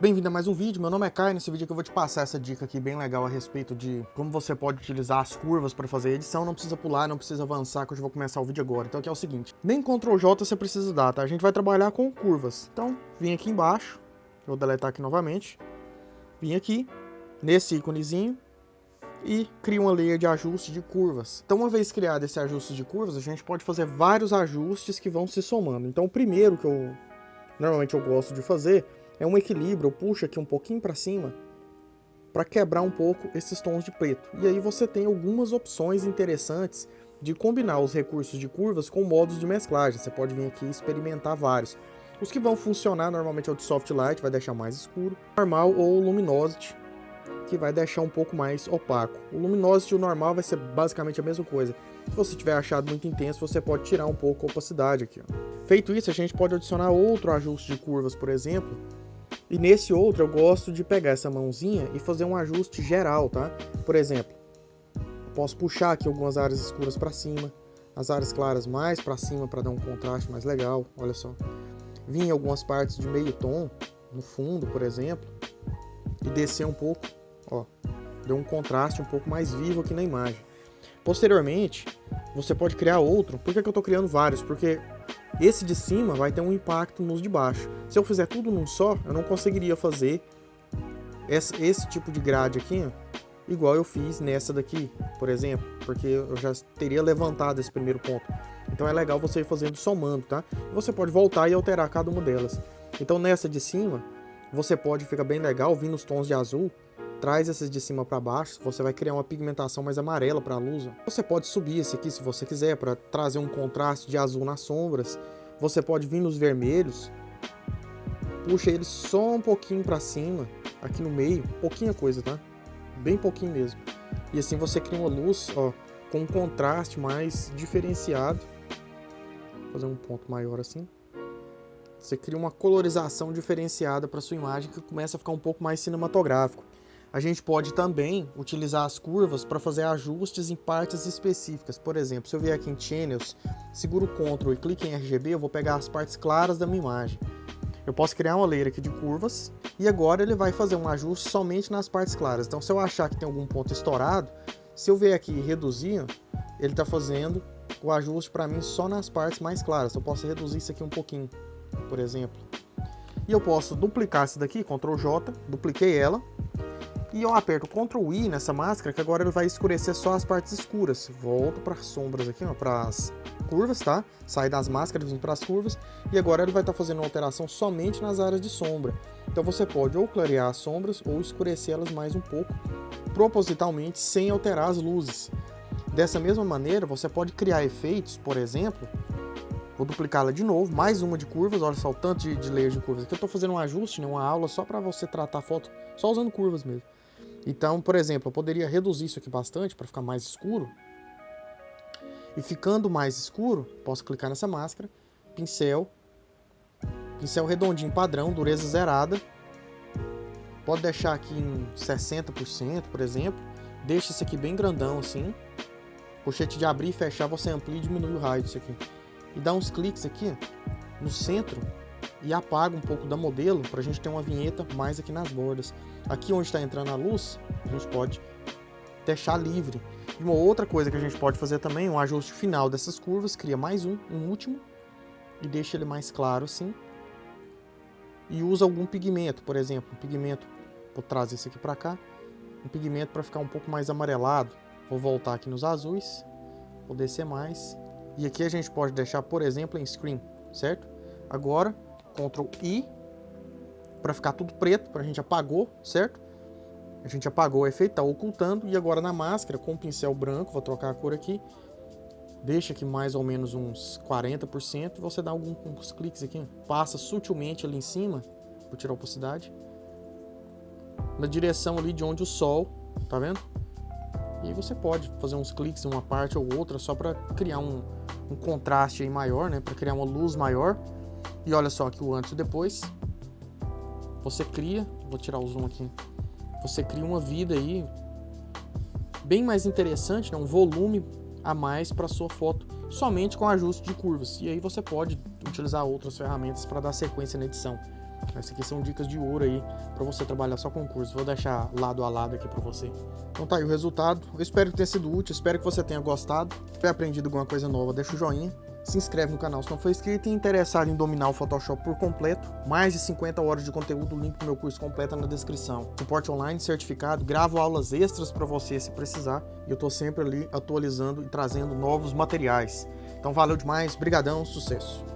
Bem-vindo a mais um vídeo, meu nome é Caio. Nesse vídeo aqui eu vou te passar essa dica aqui bem legal a respeito de como você pode utilizar as curvas para fazer a edição. Não precisa pular, não precisa avançar, que eu já vou começar o vídeo agora. Então aqui é o seguinte, nem Ctrl J você precisa dar, tá? A gente vai trabalhar com curvas. Então, vim aqui embaixo, vou deletar aqui novamente, vim aqui, nesse íconezinho, e crio uma layer de ajuste de curvas. Então, uma vez criado esse ajuste de curvas, a gente pode fazer vários ajustes que vão se somando. Então, o primeiro que normalmente eu gosto de fazer é um equilíbrio. Eu puxo aqui um pouquinho para cima para quebrar um pouco esses tons de preto. E aí você tem algumas opções interessantes de combinar os recursos de curvas com modos de mesclagem. Você pode vir aqui e experimentar vários. Os que vão funcionar normalmente é o de Soft Light, vai deixar mais escuro. Normal ou Luminosity, que vai deixar um pouco mais opaco. O Luminosity e o normal vai ser basicamente a mesma coisa. Se você tiver achado muito intenso, você pode tirar um pouco a opacidade aqui, ó. Feito isso, a gente pode adicionar outro ajuste de curvas, por exemplo. E nesse outro eu gosto de pegar essa mãozinha e fazer um ajuste geral, tá? Por exemplo, posso puxar aqui algumas áreas escuras para cima, as áreas claras mais para cima para dar um contraste mais legal, olha só. Vim em algumas partes de meio tom, no fundo, por exemplo, e descer um pouco, ó. Deu um contraste um pouco mais vivo aqui na imagem. Posteriormente, você pode criar outro. Por que eu estou criando vários? Porque esse de cima vai ter um impacto nos de baixo. Se eu fizer tudo num só, eu não conseguiria fazer esse tipo de grade aqui, ó, igual eu fiz nessa daqui, por exemplo, porque eu já teria levantado esse primeiro ponto. Então é legal você ir fazendo somando, tá? Você pode voltar e alterar cada uma delas. Então nessa de cima, você pode, fica bem legal, vir nos tons de azul, traz essas de cima para baixo, você vai criar uma pigmentação mais amarela para a luz. Você pode subir esse aqui se você quiser, para trazer um contraste de azul nas sombras. Você pode vir nos vermelhos, puxa ele só um pouquinho para cima, aqui no meio, pouquinha coisa, tá? Bem pouquinho mesmo. E assim você cria uma luz, ó, com um contraste mais diferenciado. Vou fazer um ponto maior assim. Você cria uma colorização diferenciada para sua imagem que começa a ficar um pouco mais cinematográfico. A gente pode também utilizar as curvas para fazer ajustes em partes específicas. Por exemplo, se eu vier aqui em Channels, seguro o Ctrl e clique em RGB, eu vou pegar as partes claras da minha imagem. Eu posso criar uma layer aqui de curvas e agora ele vai fazer um ajuste somente nas partes claras. Então, se eu achar que tem algum ponto estourado, se eu vier aqui e reduzir, ele está fazendo o ajuste para mim só nas partes mais claras. Eu posso reduzir isso aqui um pouquinho, por exemplo. E eu posso duplicar essa daqui, Ctrl J, dupliquei ela. E eu aperto Ctrl I nessa máscara, que agora ele vai escurecer só as partes escuras. Volto para as sombras aqui, para as curvas, tá? Sai das máscaras, vem para as curvas. E agora ele vai estar fazendo uma alteração somente nas áreas de sombra. Então você pode ou clarear as sombras ou escurecê-las mais um pouco, propositalmente, sem alterar as luzes. Dessa mesma maneira, você pode criar efeitos, por exemplo. Vou duplicá-la de novo, mais uma de curvas, olha só o tanto de layers de curvas. Aqui eu estou fazendo um ajuste, né, uma aula só para você tratar a foto, só usando curvas mesmo. Então, por exemplo, eu poderia reduzir isso aqui bastante para ficar mais escuro. E ficando mais escuro, posso clicar nessa máscara, pincel redondinho padrão, dureza zerada. Pode deixar aqui em 60%, por exemplo. Deixa isso aqui bem grandão assim. Pochete de abrir e fechar, você amplia e diminui o raio disso aqui. E dá uns cliques aqui no centro e apaga um pouco da modelo para a gente ter uma vinheta mais aqui nas bordas. Aqui onde está entrando a luz, a gente pode deixar livre. E uma outra coisa que a gente pode fazer também, um ajuste final dessas curvas, cria mais um último, e deixa ele mais claro assim. E usa algum pigmento, por exemplo, um pigmento, vou trazer esse aqui para cá, um pigmento para ficar um pouco mais amarelado. Vou voltar aqui nos azuis, vou descer mais. E aqui a gente pode deixar, por exemplo, em Screen, certo? Agora, Ctrl I, para ficar tudo preto, para a gente apagou, certo? A gente apagou o efeito, tá ocultando, e agora na máscara, com o pincel branco, vou trocar a cor aqui, deixa aqui mais ou menos uns 40%, você dá alguns cliques aqui, passa sutilmente ali em cima, vou tirar a opacidade, na direção ali de onde o sol, tá vendo? E aí você pode fazer uns cliques em uma parte ou outra, só para criar um contraste aí maior, né? Para criar uma luz maior. E olha só aqui o antes e o depois. Você cria, vou tirar o zoom aqui. Você cria uma vida aí bem mais interessante, né? Um volume a mais para sua foto, somente com ajuste de curvas. E aí você pode utilizar outras ferramentas para dar sequência na edição. Essas aqui são dicas de ouro aí para você trabalhar só com curso. Vou deixar lado a lado aqui para você. Então tá aí o resultado. Eu espero que tenha sido útil, espero que você tenha gostado. Se tiver aprendido alguma coisa nova, deixa o joinha. Se inscreve no canal se não for inscrito e interessado em dominar o Photoshop por completo. Mais de 50 horas de conteúdo, o link do meu curso completo na descrição. Suporte online, certificado, gravo aulas extras para você se precisar. E eu tô sempre ali atualizando e trazendo novos materiais. Então valeu demais, brigadão, sucesso!